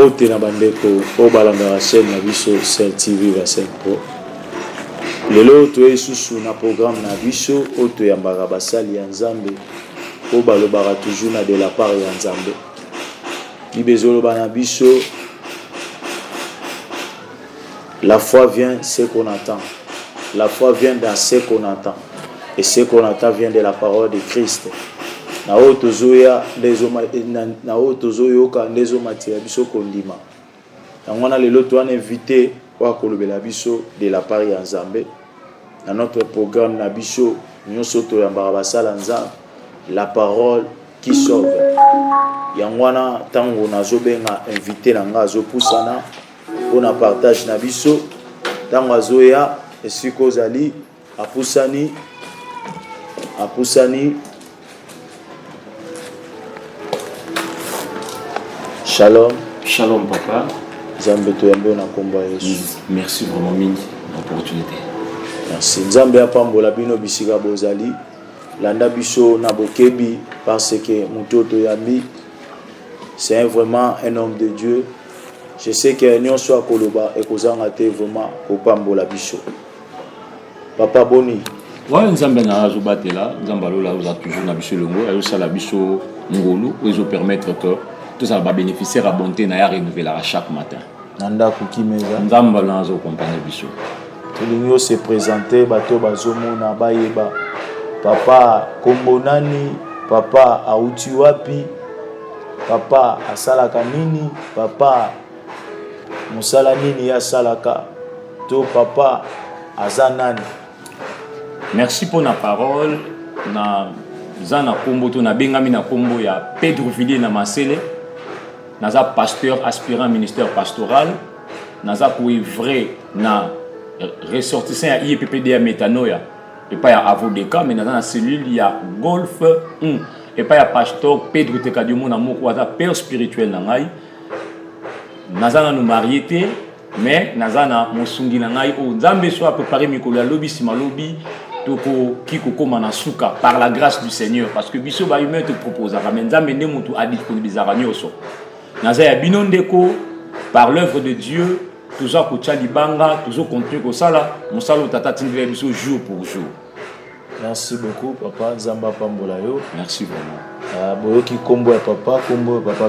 Ote na bandeko obalanga la chaîne na biso Cell TV 25 Pro. Lelo to esusu na programme na biso oto ya mbaka basali ya Nzambe obalobaka toujours na de la part ya Nzambe. Libezolo bana biso, la foi vient ce qu'on attend. La foi vient dans ce qu'on attend. Et ce qu'on attend vient de la parole de Christ. Na oto zoya na oto zoyoka ndezo matia biso kondima. Ngwana lelo to an invité wa kolobela biso de la part ya Nzambe. Dans notre programme na biso nyonso to yambaka basala Nzambe, la parole qui sauve. Yangwana tango nazobenga invité na nga azopusana on partage na biso tango azoya esiko zali apusani Shalom. Shalom papa. Nzambe to yambe na komba Yesu. Merci vraiment mingi l'opportunité. Merci. Nzambe apambola bino bisika bozali. Landa biso na bokebi parce que mutoto yambi c'est vraiment un homme de Dieu. Je sais que nyonso akoloba ekozanga te vraiment kopambola biso. Papa Boni. Ouais, Nzambe na azobatela, Nzambe alola oza toujours na biso longo, ayo sala biso ngolu, ozo permettre que tout ça va bénéficier à bonté na ya renouveler chaque matin. Nanda kukimeza. Nzambe na azo accompagner biso. Tulinyo se présenter bato bazomona bayeba. Papa kombonani, papa auti wapi, papa asalaka nini, papa musala nini ya salaka, to papa azanani. Merci pour la parole. Na zana kombo to na bengami na kombo ya Pedro Villiers na Masele. Naza pasteur aspirant ministère pastoral. Naza vrai na ressortissant ya IEPPD ya Metanoia. Et pas ya Avodeka, mais dans la cellule il y a Golf 1. Et pas ya pasteur Pedro Tekadiomo na moko waza père spirituel na ngai. Naza na nous marié mais naza na mosungi na ngai o Nzambe soit préparé mikolo ya lobi sima lobi. Toko kiko koma na suka par la grâce du Seigneur parce que biso ba humain te propose mais Nzambe ne mutu a disponibilizaka nyoso naza ya bino ndeko par l'œuvre de Dieu toujours ko tcha libanga toujours continuer ko sala musalo tata tindela biso jour pour jour. Merci beaucoup papa Nzamba pambola yo. Merci vraiment. Boyoki kombo ya papa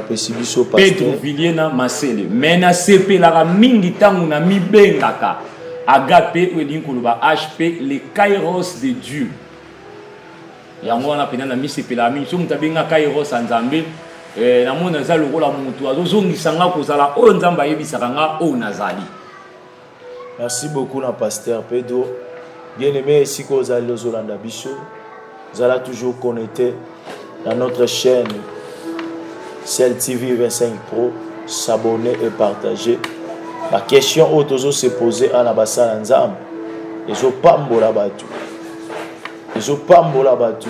pesi biso pasteur Pedro Villiers na Masele mais na sepelaka mingi tangu na mibengaka Agape ou l'inkuluba HP les kairos de Dieu. Yango wana pena na misepela mingi so mutabenga kairos Nzambe na mona za lokola mutu azozongisanga kozala o Nzamba yebisaka nga o nazali. Merci beaucoup na pasteur Pedro. Bien-aimé siko zali ozolanda biso. Zala toujours connecté dans notre chaîne Cell TV 25 Pro, s'abonner et partager. La question où toujours se poser à la basala Nzambe. Ils ont pas mbola batu. Ils ont pas mbola batu.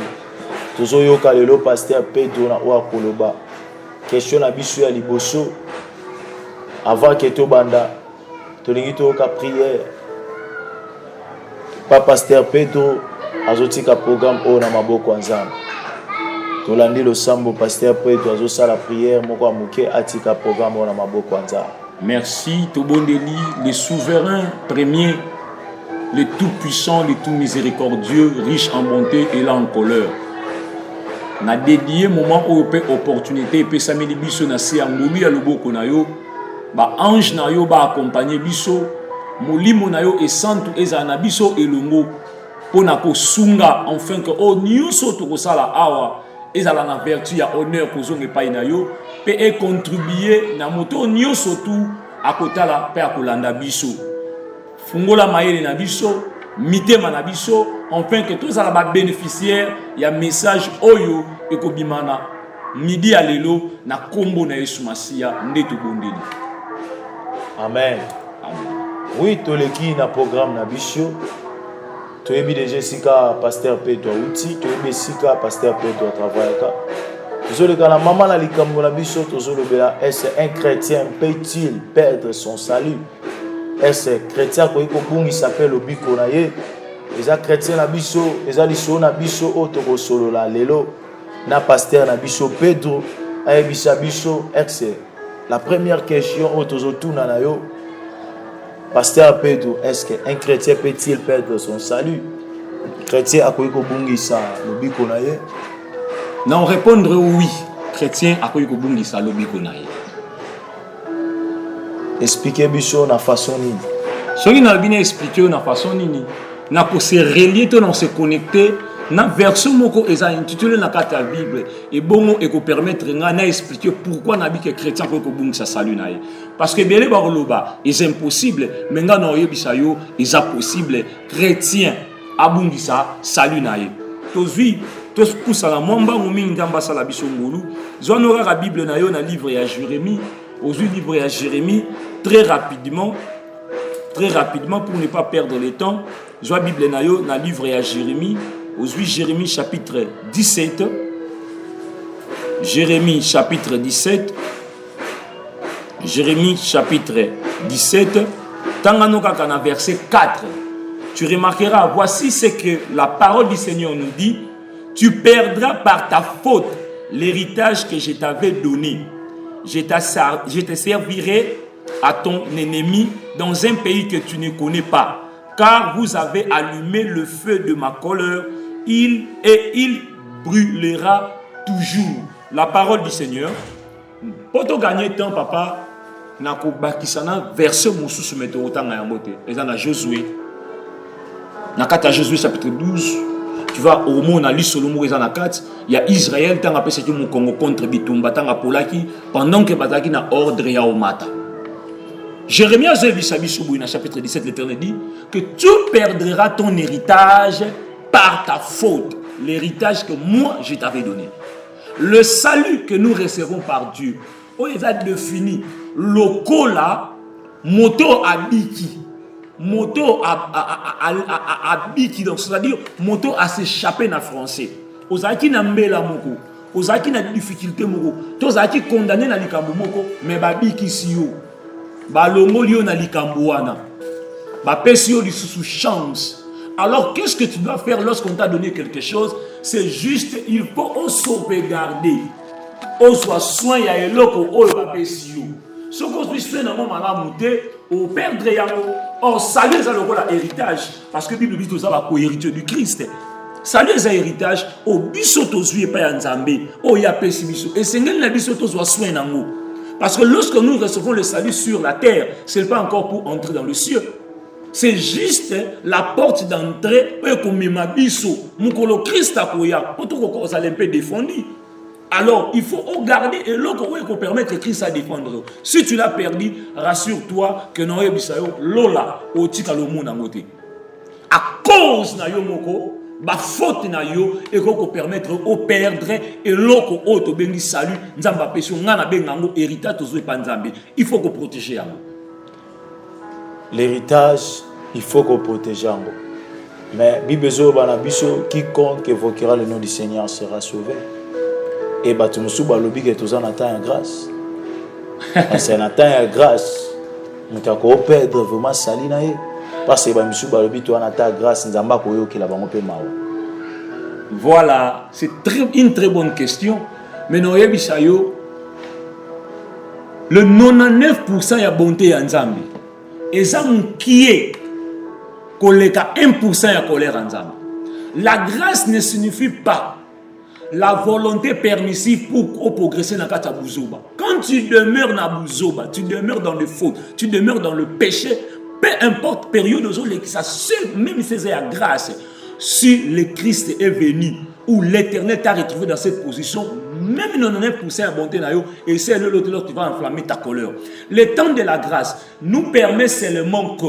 Toujours yoka lelo pasteur Pedro na wa koloba. Question na biso ya liboso. Avant que to banda, to lingi to ka prière. Pas pasteur Pedro azotika programme o na maboko Nzambe. To landi lo sambo pasteur Pedro azo sala prière moko amuke atika programme o na maboko Nzambe. Merci, Tobondeli, le souverain premier, le tout-puissant, le tout-miséricordieux, riche en bonté et là en colère. Na dédié moment où peut opportunité peut samedi biso na si angolu ya loboko na yo, ba ange na yo ba accompagner biso, molimo na yo et santu eza na biso elongo pona ko sunga enfin que o nyuso to ko sala awa ezala na vertu ya honneur kozonga epai na yo pe e contribuer na moto nyonso tout akotala pe akolanda biso fungola mayele na biso mitema na biso enfin que tous ala ba bénéficiaire ya message oyo ekobimana midi ya lelo na kombo na Yesu Masia ndeto bondeli. Amen. Amen. Oui, toleki na programme na biso. Toyebi déjà sika pasteur Pedro outi, toyebi sika pasteur Pedro travaillaka. Tozoleka na maman na likambo na biso tozolobela est-ce un chrétien peut-il perdre son salut? Est-ce chrétien ko ikobungi s'appelle obiko na ye? Eza chrétien na biso, eza liso na biso o toko solo la lelo na pasteur na biso Pedro ayebisa biso est-ce La première question, autour nanayo, Pasteur Pedro, est-ce qu'un chrétien peut-il perdre son salut? Chrétien a quoi ça, le bikonaye? Non, répondre oui. Chrétien a quoi ça, le bikonaye. Expliquez biso na façon nini. Ce qui n'a bien expliqué na façon nini. Na ko se relier, on se connecter. Na version moko est intitulé na carte Bible et bon et ko permettre na expliquer pourquoi na bi que chrétien ko bungi sa salut na ye parce que belé ba loba est impossible mais nga no yebisa yo est possible chrétien abungi sa salut na ye tozui to poussa la momba momingi ndamba sala biso ngolu zonora la Bible na yo na livre ya Jérémie aux livre ya Jérémie très rapidement pour ne pas perdre le temps zo Bible na yo na livre ya Jérémie. Aujourd'hui, Jérémie chapitre 17. Jérémie chapitre 17. Jérémie chapitre 17. Tanganokakana verset 4. Tu remarqueras, voici ce que la parole du Seigneur nous dit. Tu perdras par ta faute l'héritage que je t'avais donné. Je te servirai à ton ennemi dans un pays que tu ne connais pas. Car vous avez allumé le feu de ma colère. Il brûlera toujours. La parole du Seigneur. Pour te gagner temps, papa, na ko bakisana verset mususu metotanga ya mote. Ezana Josué. Na kata Josué chapitre 12. Tu vas au monde na lisolomo ezana 4, il y a Israël tanga pese ki mu Congo contre Bitumba tanga polaki pendant que bataki na ordre ya Omata. Jérémie a dit dans chapitre 17, l'Éternel dit que tu perdras ton héritage par ta faute, l'héritage que moi je t'avais donné. Le salut que nous recevons par Dieu, on les a définis. Lokola, moto abiki, moto abiki, donc c'est-à-dire moto à s'échapper dans le français. Ozaki na mbela moko, ozaki na difficulté moko, tozaki condamné na likambo moko, mais babiki siyo. Balongolio na likamboana. Ba pesio li sous chance. Alors qu'est-ce que tu dois faire lorsqu'on t'a donné quelque chose? C'est juste il faut sauvegarder. On soit soin ya eloko o ba pesio. Ce qu'on puisse faire dans moment la monter au perdre yango. Or salut ça le héritage parce que Bible dit tout ça va co-héritier du Christ. Salut ça héritage au biso tozui pa ya Nzambe. O ya pesi biso. Et sengel na biso to soit soin nango. Parce que lorsque nous recevons le salut sur la terre, ce n'est pas encore pour entrer dans le ciel. C'est juste la porte d'entrée. Alors, il faut garder et l'autre pour permettre Christ à défendre. Si tu l'as perdu, rassure-toi que non, Lola, au tika le monde en côté. À cause de Yomoko, ba faute na yo et ko permettre au perdre et loko auto bengi salut nzamba pesio ngana bengango héritage tozo pa nzambe il faut qu'on protéger yango l'héritage il faut qu'on protège yango mais bibezo bana biso quiconque évoquera le nom du Seigneur sera sauvé et batumusu balobi que toza na temps ya grâce c'est na temps ya grâce mutako perdre vraiment sali na ye. Voilà, c'est une très bonne question. Mais nous avons le 99% de la bonté en Nzambe. Et ça qui est collecta 1% de colère en Nzambe. La grâce ne signifie pas la volonté permissive pour progresser dans la bouzoba. Quand tu demeures dans la bouzoba, tu demeures dans le faute, tu demeures dans le péché. Peu importe période où ça seul même si c'est la grâce, si le Christ est venu ou l'Éternel t'a retrouvé dans cette position, même 99% à bonté et c'est l'autre qui va enflammer ta colère. Le temps de la grâce nous permet seulement que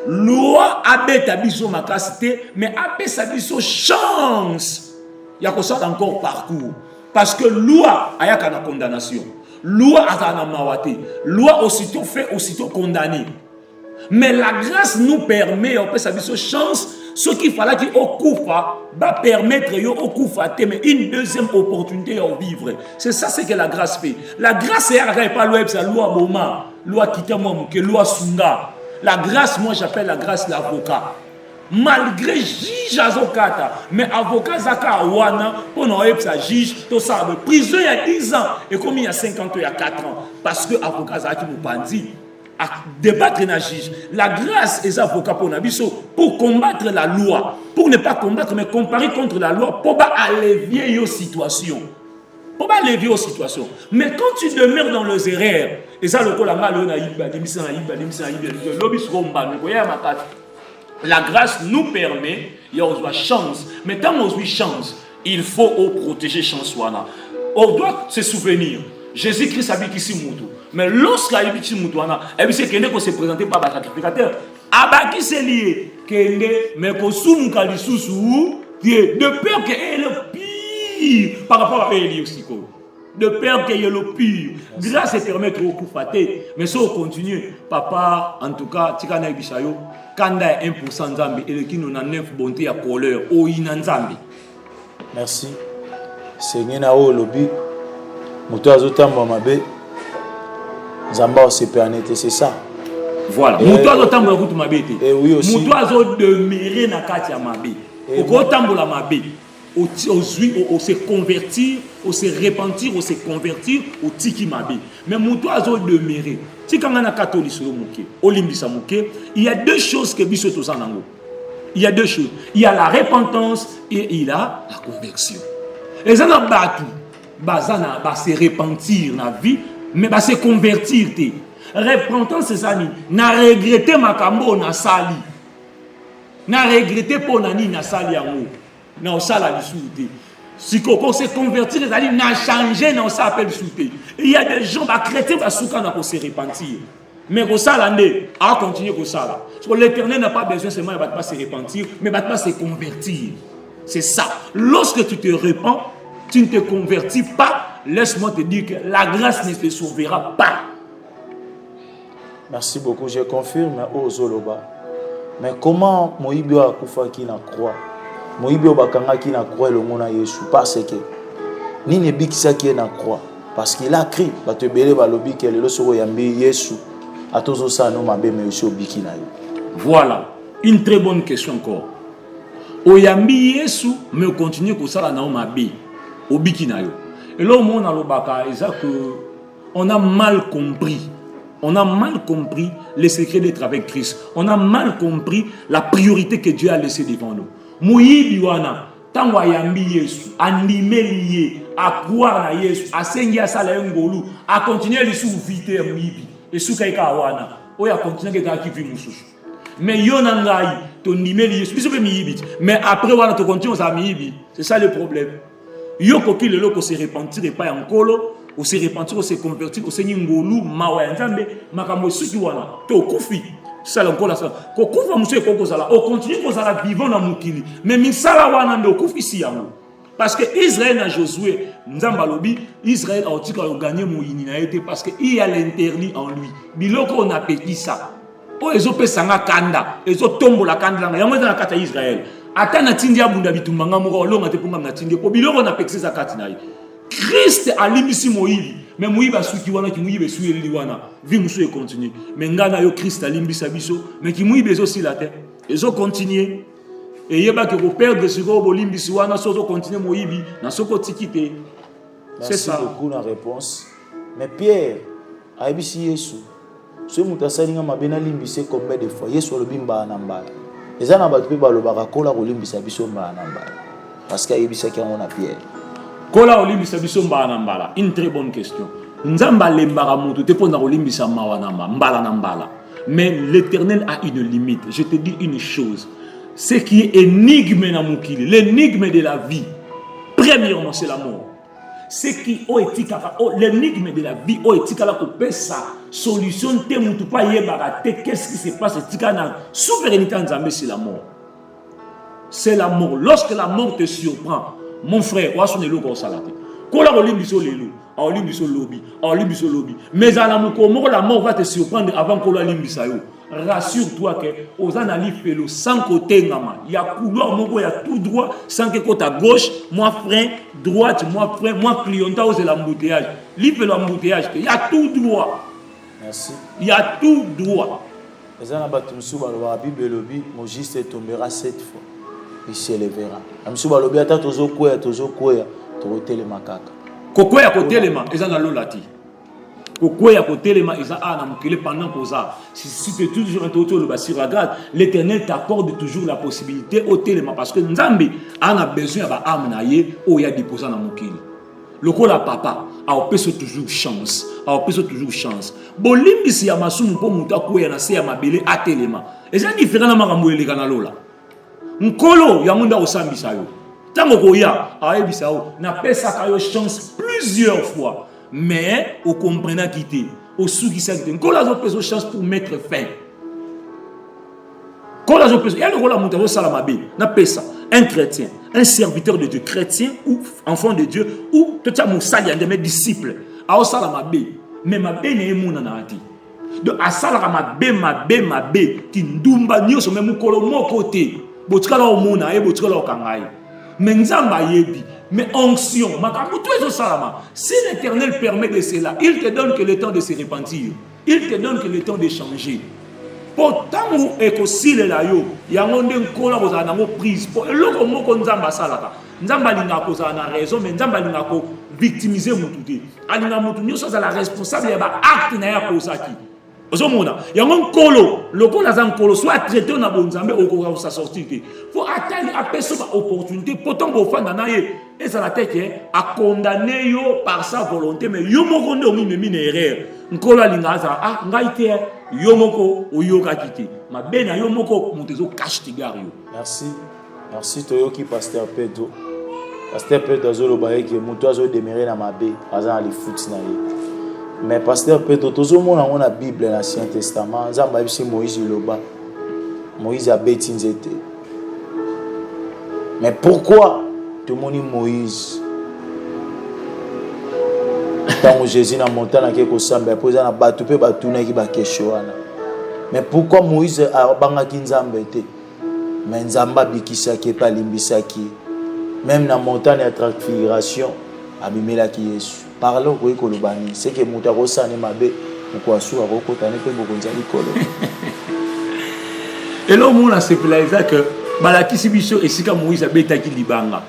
loi abet abiso ma capacité, mais abet abiso chance. Il y a que ça encore parcours parce que loi a la condamnation, loi a la mawate, loi aussitôt fait aussitôt condamné. Mais la grâce nous permet, on peut savoir cette chance, ce qu'il fallait qu'il va permettre mais une deuxième opportunité à vivre. C'est ça ce que la grâce fait. La grâce c'est pas la loi Boma, loi Kitamom, que loi Sunga. La grâce, moi j'appelle la grâce l'avocat. malgré juge azokata mais avocat zaka wana pour non sa juge tout ça prison il y a 10 ans et comme il y a 50 ans il y a 4 ans parce que avocat zaki mupandi à débattre na juge la grâce des avocats pour combattre la loi pour ne pas combattre mais comparer contre la loi pour pas allévier aux situations. Pour pas lever aux situations. Mais quand tu demeures dans les erreurs, et ça le la grâce nous permet, il y a une chance. Mais quand on a une chance, il faut protéger chance. On doit se souvenir. Jésus-Christ a dit ici Moutou. Mais lorsqu'il a dit Moutou, c'est qu'il s'est présenté par le sacrificateur. Abaki c'est lié. Mais qu'on soumou kalissousou, de peur qu'il ait le pire par rapport à Élie aussi. De peur qu'il y ait le pire. Grâce et permettre au coup faté. Mais si on continue, papa, en tout cas, Tikana Ibisayo, quand il y a 1% Zambi, et qui nous a 9 bontés à couleur, au Inanzambi. Merci. Seigneur Nao Lobi, Moutou Azotamba Mabe, Zamba se permettre, c'est ça. Voilà. Moutou Azotamba Mabe. Et oui aussi. Moutou Azotamba demeurer na Katia Mabe. Au Tambola Mabe. On se convertir, on se repentir, on se convertir au tiki mabe. Mais mon oiseau demeurer. Si quand on a catholique sur le mouké, olimbisa mouké, il y a deux choses que biso to sanango. Il y a deux choses. Il y a la repentance et il y a la conversion. Et ça n'a pas tout. Bazana va se repentir dans la vie, mais va se convertir. Repentance c'est ça ni. Na regretter makambo na sali. Na regretter pour nani na sali amour. Non, ça la dissoute. Si on s'est converti, c'est-à-dire n'a changé, non, ça appelle souté. Il y a des gens qui chrétiens qui se repentir. Mais pour ça, l'année, à continuer pour ça. Parce que l'Éternel n'a pas besoin seulement de ne pas se repentir, mais de ne pas se convertir. C'est ça. Lorsque tu te repens, tu ne te convertis pas, laisse-moi te dire que la grâce ne te sauvera pas. Merci beaucoup, je confirme aux Zoloba. Mais comment Moïbi a Koufa qui n'a croix? Moïbi Obakanga qui n'a croix le mona Yesu parce que ni ne bikisa qui na croix parce qu'il a crié ba te belé ba lobi que le soro yambi Yesu atozo sa no mabe me Yesu biki na yo. Voilà, une très bonne question encore. Oyambi Yesu me continue ko sala na mabe obiki na yo. Et là on a lobaka exact que on a mal compris. On a mal compris les secrets d'être avec Christ. On a mal compris la priorité que Dieu a laissée devant nous. Moïbi wana tango ayambi Yesu animé lié à croire na Yesu a sengia sala ngolu a continuer les sous vite moïbi et sous kaika wana o ya continuer que ki vi mususu mais yona ngai to nimé Yesu biso be miyibi mais après wana to continue ça miyibi c'est ça le problème yo ko ki lelo ko se repentir et pas encore o se repentir o se convertir o se ngolu mawa nzambe makambo suki wana to kufi. Ça encore là ça. Kokufa monsieur kokozala, on continue kozala vivant dans mukili. Mais misala wana ndo kufisi yango. Parce que Israël a Josué, Nzamba lobi, Israël a tika gagné moyini na été parce que il y a l'interdit en lui. Biloko on appétit ça. O ezope sanga kanda, ezo tombo la kanda nga yango na kata Israël. Ata na tindia bunda bitumbanga moko longa te punga na tindia. Po biloko na pekse za kati na yi. Christ a limisi Moïbi. Mais Moïbi a souki wana ki Moïbi souye li wana. Vi musu continue. Mais ngana yo Christ a limisa biso. Mais ki Moïbi aussi la terre. Ils ont continué. Et yeba que vous perdre sur vos limbisi wana sozo continuer Moïbi na soko tikite. C'est ça. Merci beaucoup la réponse. Mais Pierre a ebisi Yesu. Ce mutasali nga mabena limbisi combien de fois Yesu lo bimba na mbala. Ezana ba pe ba lo bakakola ko limbisa biso mbala na mbala. Parce que ebisa ki ngona Pierre. Kola olimbisa biso mbala mbala. Une très bonne question. Nzamba lembara mutu te pona olimbisa mawa mbala mbala. Mais l'Éternel a une limite. Je te dis une chose. Ce qui est énigme na mukili, l'énigme de la vie. Premièrement, c'est la mort. Ce qui est l'énigme de la vie, sa solution te mutu pa yebara te qu'est-ce qui se passe na souveraineté nzambe c'est la mort. C'est la mort. Lorsque la mort te surprend, mon frère, wa sonelo ko salate. Kola olimbiso lelo, olimbiso lobi, olimbiso lobi. Mais à la mort va te surprendre avant que l'olimbisa yo. Rassure-toi que aux analyses félo sans côté ngama, il y a couloir moko il y a tout droit sans que côté à gauche, moi frein, droite, moi frein, moi clienta aux l'embouteillage. L'embouteillage, il y a tout droit. Merci. Il y a tout droit. La Bible lobi, Moïse tombera 7 fois. Il s'élèvera. Amsuba lobi ata tozo koya totelema kaka. Kokoya kotelema eza na lolati. Kokoya kotelema eza na mukele pendant posa. Si tu es toujours autour le basir regarde, l'Éternel t'accorde toujours la possibilité au téléma parce que Nzambe a besoin ba âme na ye o ya déposer na mukele. Lokola papa a opéso toujours chance. Bolimbisi ya masumu po muta koya na se ya mabele atelema. Eza différent na makambo eleka na lola. Nkolo ya munda osambisa yo. Tango koya ayebisa yo na pesa ka yo chance plusieurs fois. Mais au comprenant quitter, au sous-qui-ça quitter. Nkolo a opéso chance pour mettre fin. Nkolo a opéso. Il y a le rôle à muta salamabe na pesa. Un chrétien, un serviteur de Dieu, chrétien ou enfant de Dieu, ou tout ça, moussali, de mes disciples, à osala mabe, mais mabe n'est mon anati. Donc, à sala mabe, qui ndumba nyo so même kolo mon côté, botkala au mona, et botkala au kangai. Mais nzamba yebi, mais onction, makamu tout est au salama. Si l'Éternel permet de cela, il te donne que le temps de se repentir, il te donne que le temps de changer. Pourtant, écosile la yo, yango nde nkola kozala nango prise. Po eloko moko nzamba salaka. Nzamba linga kozala na raison, mais nzamba linga ko victimiser mutu te. Alinga mutu nyoso za la responsable ya ba acte na ya kozaki. Ozomona, yango nkolo, lokola za nkolo soit traité na bonzambe okoka sa sortir te. Faut attendre apeso ba opportunité pourtant bo fanda na ye. Et ça la tête a condamné yo par sa volonté mais yo moko ndo mimi na erreur. Nkolo linga za ngaite yomoko oyoka kiti mabena yomoko mutezo cache tigario. Merci toyoki pasteur Pedro azolo baeki muto azo demeurer na mabe aza ali foot na ye. Mais pasteur Pedro tozo mona na Bible na Ancien Testament nzamba bisi Moïse loba Moïse a beti nzete. Mais pourquoi tout moni Moïse tant Jésus na montagne ke ko samba poza na batu pe batu na ki ba question wana. Mais pourquoi Moïse a bangaki nzambe te? Mais nzamba bikisaki pa limbisaki. Même na montagne ya transfiguration abimelaki Yesu. Parlons ko ikolobani, c'est que muta ko sane mabe ko asuka ko kotane pe bokonza likolo. Et là on a se plaisa que balakisi biso esika Moïse abetaki libanga.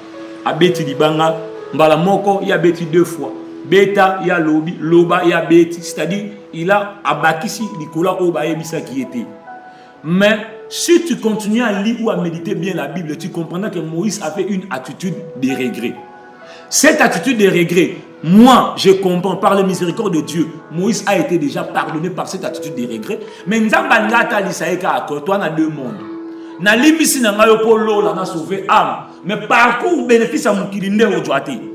Abeti libanga mbala moko ya beti 2 fois. Beta ya lobi, loba ya beti, c'est-à-dire il a abakisi Nicolas Obaebisa qui était. Mais si tu continues à lire ou à méditer bien la Bible, tu comprendras que Moïse avait une attitude de regret. Cette attitude de regret, moi je comprends par la miséricorde de Dieu, Moïse a été déjà pardonné par cette attitude de regret. Mais Nzambangata lisaeka toi na 2 mondes. Na limisi na ngayo polo la na sauver âme, mais parcours bénéfice à mukilinde ojwate.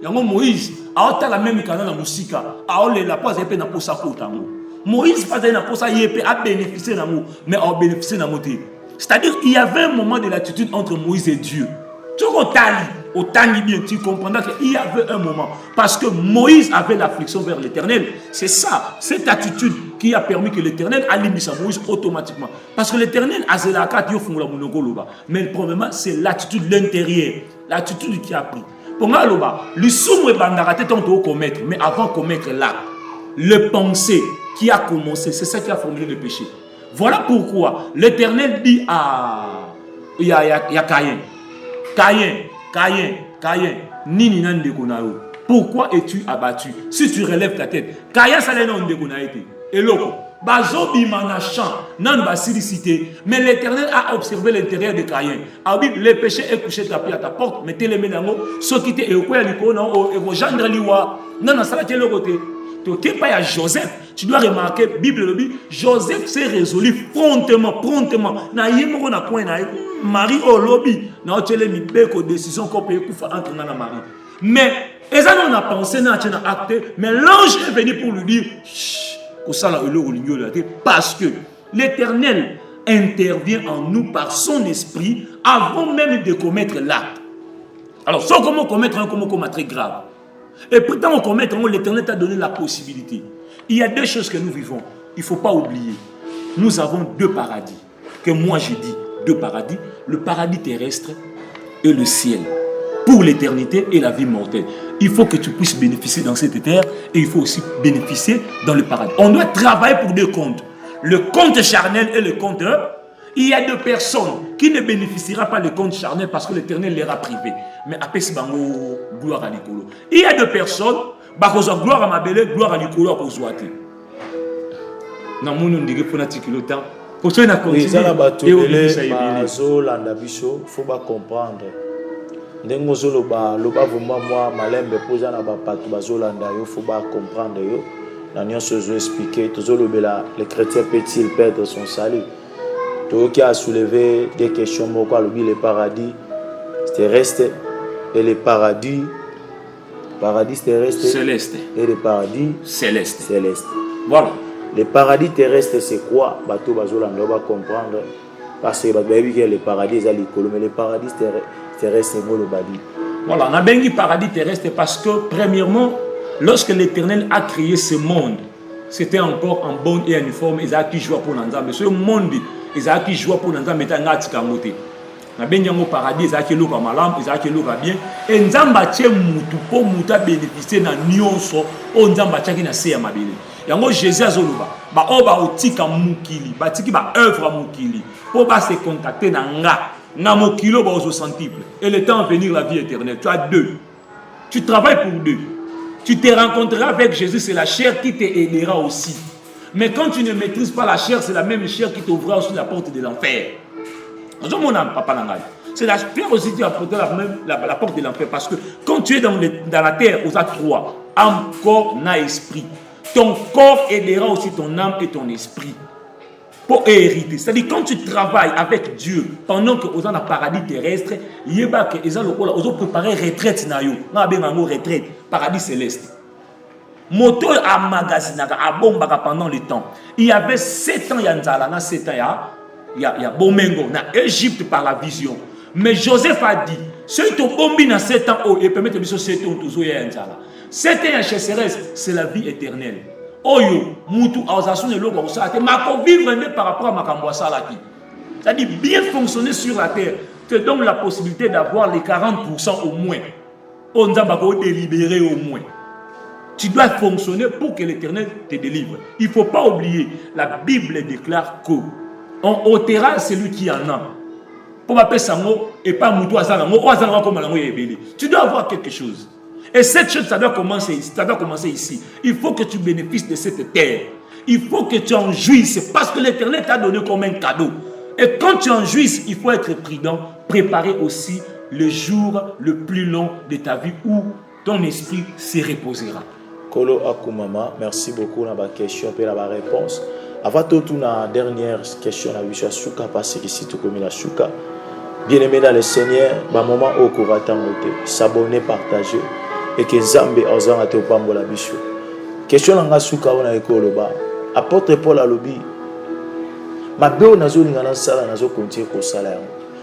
Yango Moïse a la même canal na musika a la pose epé na posa kotango. Moïse pas na posa yepé a bénéficié na mo mais a bénéficié na moté. C'est-à-dire il y avait un moment de l'attitude entre Moïse et Dieu. Tu autant bien tu comprendras qu'il y avait un moment parce que Moïse avait l'affliction vers l'Éternel. C'est ça, cette attitude qui a permis que l'Éternel aligne sa Moïse automatiquement. Parce que l'Éternel a la carte mais le problème c'est l'attitude de l'intérieur, l'attitude qui a pris. Pour moi, le bandaraté tant de commettre, mais avant de commettre l'acte, le pensée qui a commencé, c'est ça qui a formulé le péché. Voilà pourquoi l'Éternel dit à Caïn, nini nande konayo. Pourquoi es-tu abattu? Si tu relèves ta tête, Caïn ça n'est non de konaité. Et loko, bazobi manachan, nan basilicité. Mais l'Éternel a observé l'intérieur de Caïn. Ah oui, le péché est couché tapis à ta porte, mettez les mains dans l'eau, so quitter et au quoi liko non et vos gendre liwa. Non, ça là le côté. Tu pas à Joseph, tu dois remarquer Bible le dit, Joseph s'est résolu promptement. Na yemo na point na Marie au lobby, na otele mi beko décision qu'on peut kufa entre na Marie. Mais eza on a pensé na tena acte, mais l'ange est venu pour lui dire parce que l'Éternel intervient en nous par son esprit avant même de commettre l'acte. Alors, sans comment commettre un comment très grave. Et pourtant, on commet, l'Éternel t'a donné la possibilité. Il y a 2 choses que nous vivons. Il ne faut pas oublier. Nous avons 2 paradis. Que moi j'ai dit 2 paradis. Le paradis terrestre et le ciel. Pour l'éternité et la vie mortelle. Il faut que tu puisses bénéficier dans cette terre et il faut aussi bénéficier dans le paradis. On doit travailler pour 2 comptes. le compte charnel et le compte. Il y a deux personnes qui ne bénéficieront pas du compte charnel parce que l'Éternel les a privés. Mais après, c'est gloire à l'Écolo. Il y a deux personnes, gloire à ma belle, gloire à l'Écolo à Kozouati. Dans mon nom, on dirait qu'on a tiré le temps. Pour ça, on a continué. Il faut comprendre. Ndengo zoloba loba vraiment moi malembe poza na ba patu bazolanda yo faut ba comprendre yo na nyonso zo expliquer tozolobela les chrétiens peut-ils perdre son salut to qui a soulevé des questions moko alobi le paradis terrestre et le paradis terrestre céleste et le paradis céleste. Voilà, le paradis terrestre c'est quoi bato bazolanda ba comprendre parce que le paradis est à l'école mais le paradis terrestre le badi. Voilà, on a bien dit paradis terrestre parce que premièrement, lorsque l'Éternel a créé ce monde, c'était encore en bonne et en forme. Ils ont qui jouent pour l'ensemble. Ce monde, ils ont qui jouent pour l'ensemble. Mais ils ont qui kamoté. On a bien dit au paradis, ils ont qui louent comme alam, ils ont qui louent bien. Et nous avons bâti mutu pour muta bénéficier na nyonso. On nous avons bâti qui na seya mabele. Yango Jésus azoluba. Ba oba otika mukili, ba tiki ba œuvre mukili. Pour ba se contacter na nga. Namokilo ba au centuple. Et le temps à venir la vie éternelle. Tu as deux. Tu travailles pour deux. Tu te rencontreras avec Jésus, c'est la chair qui t'aidera aussi. Mais quand tu ne maîtrises pas la chair, c'est la même chair qui t'ouvrira aussi la porte de l'enfer. C'est la chair aussi qui apportera la porte de l'enfer. Parce que quand tu es dans la terre, aux trois, âme, corps, na esprit. Ton corps aidera aussi ton âme et ton esprit. Pour hériter. C'est-à-dire quand tu travailles avec Dieu pendant que vous êtes dans le paradis terrestre, ils ont préparé retraite retraite, paradis céleste. Moto à magasin à bomba pendant le temps. Il y avait 7 ans il y a 7 ans il y a Bomengo na Égypte par la vision. Mais Joseph a dit, ceux qui ont bombé dans 7 ans et permettent de 7 ans toujours il y a 7 ans c'est la vie éternelle. Oyo, mutu, aosasun et l'eau, ça a vivre par rapport à Makambouassa Laki. C'est-à-dire bien fonctionner sur la terre te donne la possibilité d'avoir les 40% au moins. On doit délibérer au moins. Tu dois fonctionner pour que l'Éternel te délivre. Il ne faut pas oublier, la Bible déclare que on ôtera celui qui en a. Pour m'appeler Sango et pas Moutou Azango, comme tu dois avoir quelque chose. Et cette chose, ça doit commencer ici. Il faut que tu bénéficies de cette terre. Il faut que tu en jouisses parce que l'Éternel t'a donné comme un cadeau. Et quand tu en jouisses, il faut être prudent, préparer aussi le jour le plus long de ta vie où ton esprit se reposera. Kolo Akumama, merci beaucoup pour la question et la réponse. Avant tout, la dernière question, la vie Souka, parce que ici, tout comme la Souka. Bien aimé dans le Seigneur, le moment où on va s'abonner, partager. Et que Zambé a été au Pambola Bichou. Question dans la Souka, on a école bas. Apôtre Paul a lobby. Ma béo n'a pas de sala, n'a pas continué au salaire.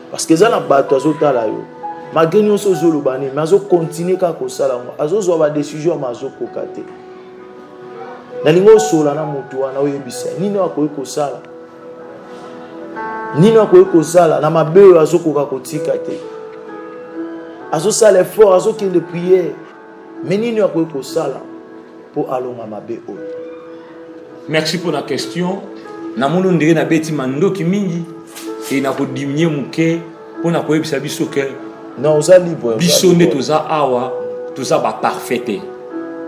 Parce que ça n'a pas de salaire. Ma gagne sur Zolobani, mais je continue au salaire. Je vais des décisions, mais je vais cocater. Nalingo sola na mutu wana oyebisa. Nini wakoyeko kosala? Nini wakoyeko kosala na mabéo azokoka kotika te. Azosala effort, azokende prière. Mais nini wakoyeko kosala pour alonga mabe oyo. Merci pour la question. Na mono ndenge na beti mandoki mingi et na ko diminuer muke pour na ko yebisa biso ke non oza libre. Biso ne toza awa, toza ba parfaité.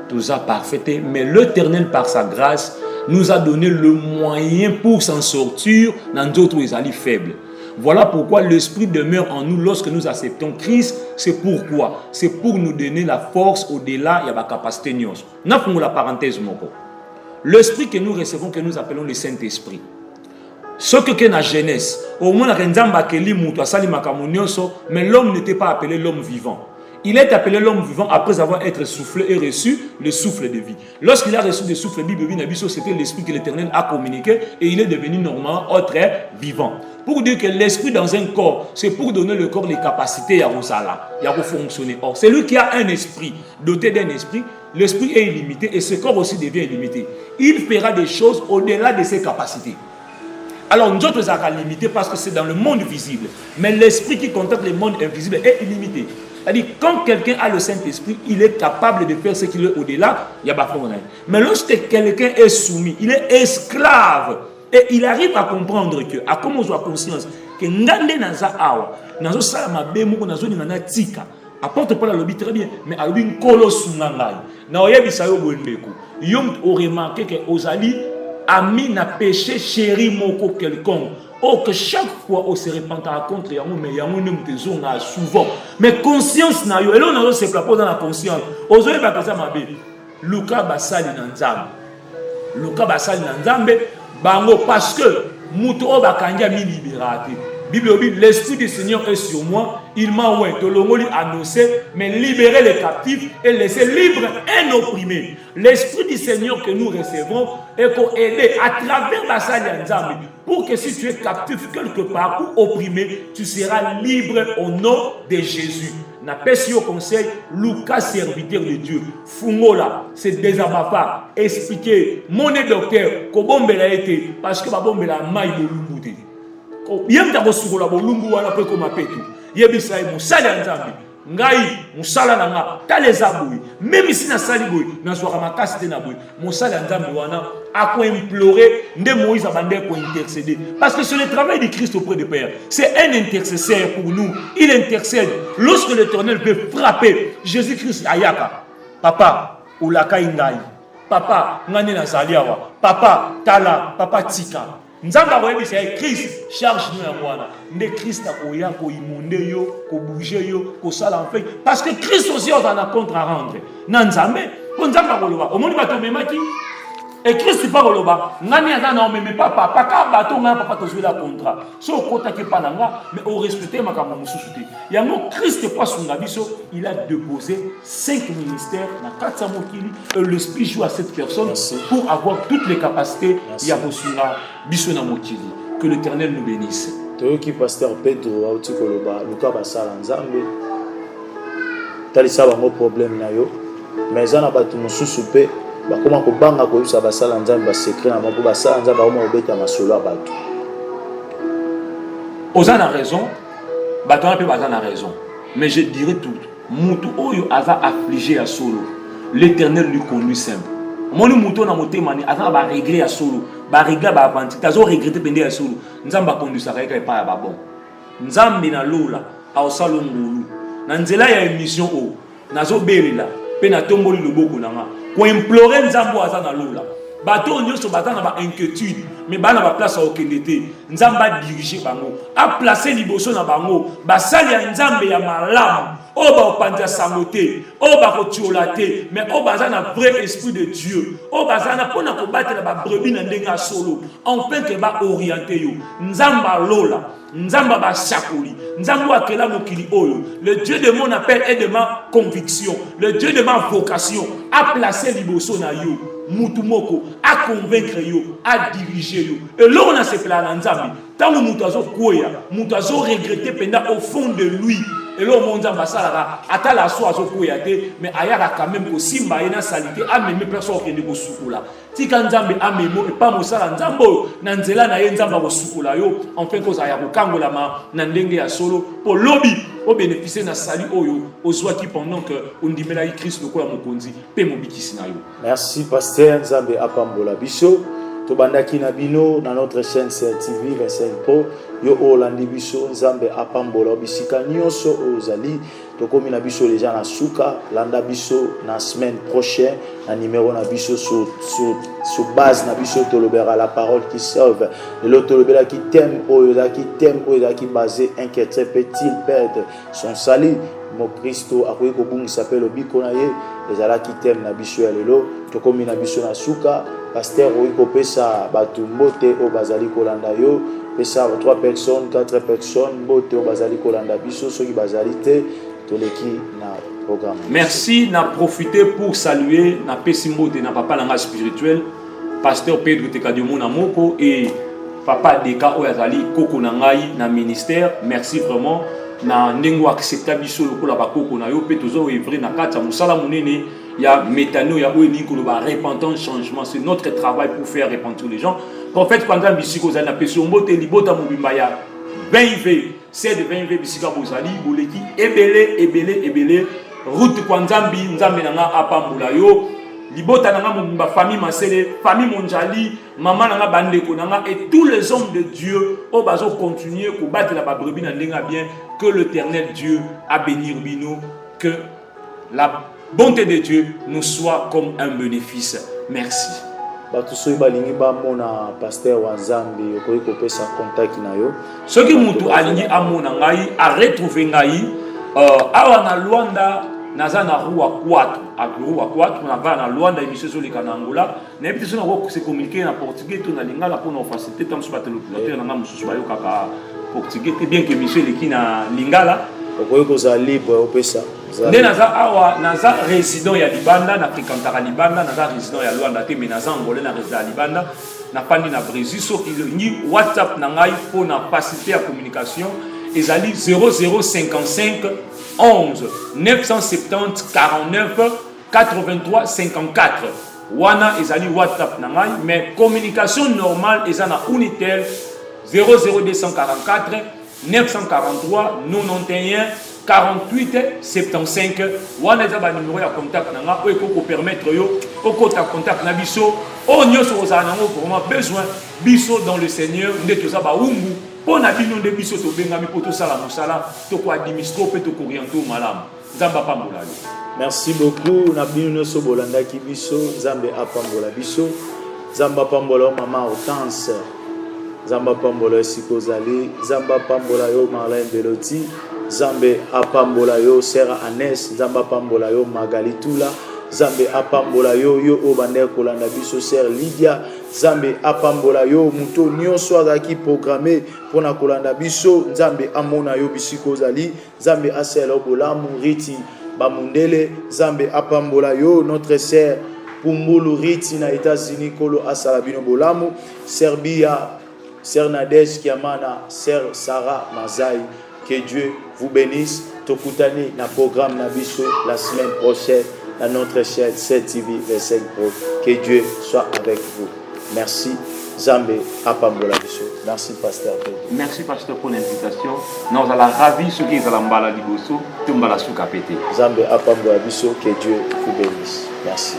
Toza parfaité, mais l'Éternel par sa grâce nous a donné le moyen pour s'en sortir dans d'autres alliés faibles. Voilà pourquoi l'Esprit demeure en nous lorsque nous acceptons Christ. C'est pourquoi? C'est pour nous donner la force au-delà de la capacité. Nous avons la parenthèse. L'Esprit que nous recevons, que nous appelons le Saint-Esprit. Ce que dans la jeunesse, au moins, mais l'homme n'était pas appelé l'homme vivant. Il est appelé l'homme vivant après avoir été soufflé et reçu le souffle de vie. Lorsqu'il a reçu le souffle de vie, c'était l'esprit que l'Éternel a communiqué et il est devenu normalement autre vivant. Pour dire que l'esprit dans un corps, c'est pour donner le corps les capacités à fonctionner. Or, celui qui a un esprit, doté d'un esprit, l'esprit est illimité et ce corps aussi devient illimité. Il fera des choses au-delà de ses capacités. Alors, nous autres, sommes limités parce que c'est dans le monde visible. Mais l'esprit qui contacte le monde invisible est illimité. C'est-à-dire, quand quelqu'un a le Saint-Esprit, il est capable de faire ce qu'il est au-delà, il y a pas de problème. Mais lorsque quelqu'un est soumis, il est esclave. Et il arrive à comprendre que, à comment on a conscience, que ngande naza awa, nazo sala mabemo ko nazo ningana tika. Apporte pas la lobby très bien, mais à lui kolo sungangai. Na oyebi sayo bondeko. Yom au remarqué que Ozali ami na péché chéri moko quelconque. Oh, que chaque fois on se repentira contre Yamou, mais Yamou ne me souvent. Mais conscience na yo, et là on a se propose dans la conscience. Ozoye bakaza mabe. Luka basali nanzambe. Luka basali nanzambe. Bango parce que Mouto Bakanja mi libératé. Bible dit, l'Esprit du Seigneur est sur moi, il m'a oué, de l'ongoli annoncé, mais libérer les captifs et laisser libre un opprimé. L'Esprit du Seigneur que nous recevons est pour aider à travers la salle d'Anzambi, pour que si tu es captif quelque part ou opprimé, tu seras libre au nom de Jésus. N'a pas si au conseil, Lucas, serviteur de Dieu, Fungola, c'est des abafas, expliquer, mon docteur, comment a été, parce que ma bombe la maille de l'umbuté. Bien d'abord sur la bolungu wala pe comme apetu. Yebisa mo sala nzambi. Ngai musala nanga talezabui. Même si na sali boy, na soka makasi te na boy. Mo sala nzambi wana a ko implorer nde Moïse abandé ko intercéder parce que c'est le travail de Christ auprès du Père. C'est un intercesseur pour nous. Il intercède lorsque l'Éternel veut frapper Jésus-Christ ayaka. Papa ulaka ingai. Papa ngane na saliawa. Papa tala, papa tika. Nzamba boyebi c'est Christ charge nous en wana nde Christ akoya ko imonde yo ko bouger yo ko sala en fait parce que Christ aussi on a contre à rendre na nzambe ko nzamba koloba omoni bato memaki et Christ pas koloba ngani aza na omeme papa paka bato nga papa to la contrat so kota ke pananga mais au respecter makambo mususu te yango Christ pas sunga biso il a déposé 5 ministères na 400 mokili et l'esprit joue à cette personne. Merci. Pour avoir toutes les capacités ya bosunga biso na mokili. Que l'Éternel nous bénisse. Toyoki pasteur Pedro auti koloba luka basala nzambe talisa bango problème na yo mais ana batu mususu pe bakoma ko banga ko yusa basala nzambe ba secret na mabo basala nzambe ba mo obeta masolo ya batu. Ozana raison, bato na pe bazana raison. Mais je dirais tout, mutu oyo aza affligé à solo. L'Éternel lui conduit simple. Moni muto na motema ni aza ba régler à solo. Ba régler ba avanti. Tazo regretter pende à solo. Nzamba conduit sa reka pa ba bon. Nzambi na lola au salon ngulu. Na nzela ya émission o. Nazo belela pe na tomboli loboko nanga. Ko implorer nzambo aza na lola. Bato nyonso batana ba inquiétude mais bana ba place au kendete nzamba diriger bango a placer liboso na bango basali ya nzambe ya malamu o ba opanja sangote o ba kotiola te mais o baza na vrai esprit de Dieu o baza na pona ko batela ba brebis na ndenga solo enfin que ba orienter yo nzamba lola nzamba ba shakoli nzambo akela mokili oyo le Dieu de mon appel et de ma conviction le Dieu de ma vocation a placé liboso na yo mutumoko a convaincre yo a diriger yo et là on a ce plan nzambi tant mutazo koya mutazo regretter pendant au fond de lui et là on nzamba sala ata la so azo koya te mais ayaka quand même ko simba ina salité a même personne qui ne ko sukula tika nzambe a memo et pas mosala nzambo na nzela na ye nzamba ko sukula yo enfin ko za ya ko kangola ma na ndenge ya solo pour lobby au bénéficier na sali oyo ozwaki pendant que on dimela Christ lokola mokonzi pe mobikisi na yo. Merci pasteur Nzambe apambola biso to bandaki na bino na notre chaîne CRTV 25 Pro yo olandi biso Nzambe apambola bisika nyonso ozali to komi na biso les gens na suka landa biso na semaine prochaine na numéro na biso sur base na biso to lobera la parole qui sauve et l'autre lobera qui t'aime qui basé inquiété peut-il perdre son salut mon Christo akoyi ko bungi s'appelle obiko na ye ezala qui t'aime na biso ya lelo to komi na biso na suka pasteur oyi ko pesa batu mbote o bazali kolanda yo pesa 3 personnes 4 personnes mbote o bazali kolanda biso soki bazali te to leki na programme. Merci n'a profité pour saluer na pesimbo de na papa langa spirituel pasteur Pedro Tekadiomo na moko et papa Deka oyazali koko na ngai na ministère. Merci vraiment na ndengo accepta biso lokola bakoko na yo pe tozo evre na kata musala munene ya métano ya oeni ko ba repentance changement c'est notre travail pour faire repentir les gens. Prophète pendant bisiko za na pesombo te libota mobimba ya 20v c'est de 20v bisika bozali boleki ebele route kwa nzambi nzambe nanga apambola yo libota nanga mobimba famille Masele, famille Monjali, maman nanga bandeko nanga et tous les hommes de Dieu au bazo continuer pour battre la brebis na ndenga bien que l'Éternel Dieu a bénir bino, que la bonté de Dieu nous soit comme un bénéfice. Merci. Batusoyi balingi bamona pasteur wa Nzambe okoki kopesa contact na yo. Soki mutu alingi amona ngai a retrouver ngai awa na Luanda naza na rua 4 a rua 4 na va na Luanda émission sur le Kanangola na epi na ko se communiquer na portugais to na lingala pour nos faciliter tam sur téléspectateur na mususu bayo kaka portugais bien que émission leki na lingala okoki koza libre opesa nde naza awa naza résident ya Libanda na fréquentaka Libanda naza résident ya Luanda te mais naza angolais na résident ya Libanda na pandi na Brésil soki ni WhatsApp na ngai pour na facilité ya communication ezali 0055 11 970 49 83 54 wana ezali WhatsApp na ngai mais communication normale eza na Unitel 00244 943 91 48 75 wana eza ba numéro ya contact na nga oyo ko permettre yo okota contact na biso o nyoso ozala nango vraiment besoin biso dans le Seigneur nde toza ba umbu pona bino nde biso to bengami poto sala mosala to ko administrer pe to ko orienter malamu nzamba pambola yo. Merci beaucoup na bino nyoso bolandaki biso nzambe apambola biso nzamba pambola mama Hortense nzamba pambola sikozali nzamba pambola yo Marlène Beloti Zambe apambola yo Sera Anes, Zamba pambola yo Magali Tula, Zambe apambola yo yo obande kolanda biso Sœur Lydia, Zambe apambola yo muto nyonso azaki programmé pona kolanda biso, Zambe amona yo bisiko zali, Zambe asela bolamu riti bamundele, Zambe apambola yo notre sœur Pumbulu riti na États-Unis kolo asala bino bolamu, Serbia, Sœur Nadège Kiamana, Sœur Sarah Mazai. Que Dieu vous bénisse. Tokutani na programme Nabiso la semaine prochaine dans notre chaîne 7TV V5 Pro. Que Dieu soit avec vous. Merci. Zambe apambola biso. Merci pasteur. Merci pasteur pour l'invitation. Nous allons ravi ceux qui sont mbala liboso, tumbala souka pété. Zambe apambola biso. Que Dieu vous bénisse. Merci.